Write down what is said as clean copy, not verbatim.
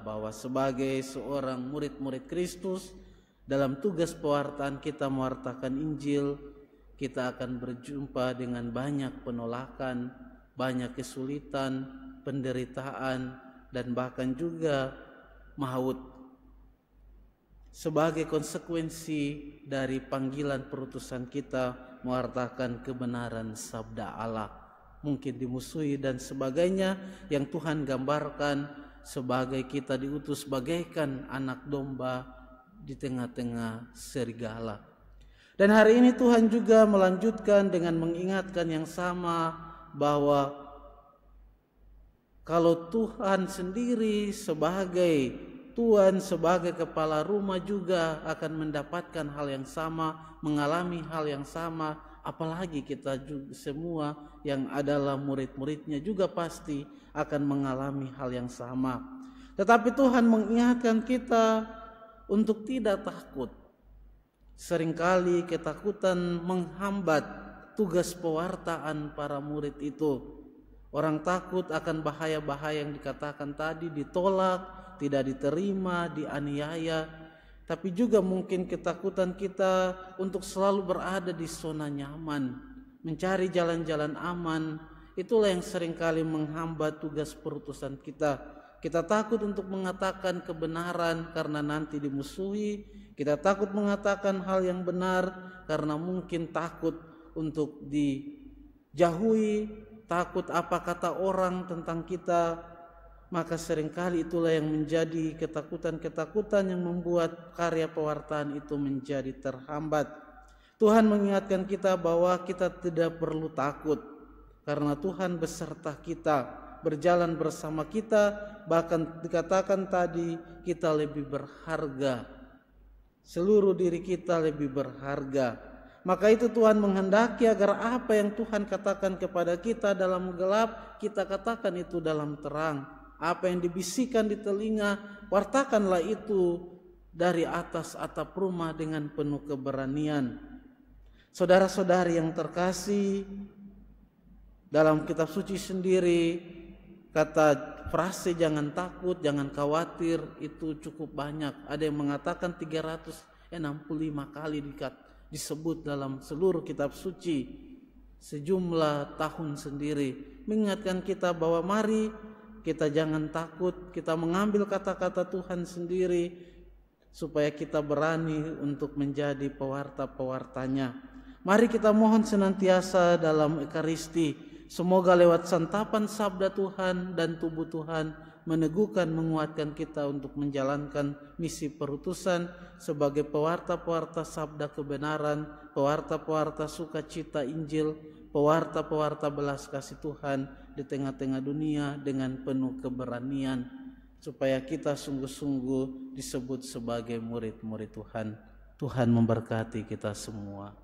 bahwa sebagai seorang murid-murid Kristus, dalam tugas pewartaan kita mewartakan Injil, kita akan berjumpa dengan banyak penolakan, banyak kesulitan, penderitaan, dan bahkan juga maut. Sebagai konsekuensi dari panggilan perutusan kita mewartakan kebenaran sabda Allah, mungkin dimusuhi dan sebagainya, yang Tuhan gambarkan sebagai kita diutus bagaikan anak domba di tengah-tengah serigala. Dan hari ini Tuhan juga melanjutkan dengan mengingatkan yang sama, bahwa kalau Tuhan sendiri sebagai Tuhan, sebagai kepala rumah juga akan mendapatkan hal yang sama, mengalami hal yang sama, apalagi kita juga semua yang adalah murid-muridnya juga pasti akan mengalami hal yang sama. Tetapi Tuhan mengingatkan kita untuk tidak takut. Seringkali ketakutan menghambat tugas pewartaan para murid itu. Orang takut akan bahaya-bahaya yang dikatakan tadi, ditolak, tidak diterima, dianiaya. Tapi juga mungkin ketakutan kita untuk selalu berada di zona nyaman, mencari jalan-jalan aman. Itulah yang seringkali menghambat tugas perutusan kita. Kita takut untuk mengatakan kebenaran karena nanti dimusuhi. Kita takut mengatakan hal yang benar karena mungkin takut untuk dijauhi, takut apa kata orang tentang kita. Maka seringkali itulah yang menjadi ketakutan-ketakutan yang membuat karya pewartaan itu menjadi terhambat. Tuhan mengingatkan kita bahwa kita tidak perlu takut, karena Tuhan beserta kita, berjalan bersama kita. Bahkan dikatakan tadi, kita lebih berharga, seluruh diri kita lebih berharga. Maka itu Tuhan menghendaki agar apa yang Tuhan katakan kepada kita dalam gelap, kita katakan itu dalam terang. Apa yang dibisikkan di telinga, wartakanlah itu dari atas atap rumah dengan penuh keberanian. Saudara-saudari yang terkasih, dalam kitab suci sendiri kata frase jangan takut, jangan khawatir itu cukup banyak. Ada yang mengatakan 365 kali disebut dalam seluruh kitab suci, sejumlah tahun sendiri, mengingatkan kita bahwa mari kita jangan takut, kita mengambil kata-kata Tuhan sendiri supaya kita berani untuk menjadi pewarta-pewartanya. Mari kita mohon senantiasa dalam Ekaristi, semoga lewat santapan sabda Tuhan dan tubuh Tuhan meneguhkan, menguatkan kita untuk menjalankan misi perutusan sebagai pewarta-pewarta sabda kebenaran, pewarta-pewarta sukacita Injil, pewarta-pewarta belas kasih Tuhan di tengah-tengah dunia dengan penuh keberanian, supaya kita sungguh-sungguh disebut sebagai murid-murid Tuhan. Tuhan memberkati kita semua.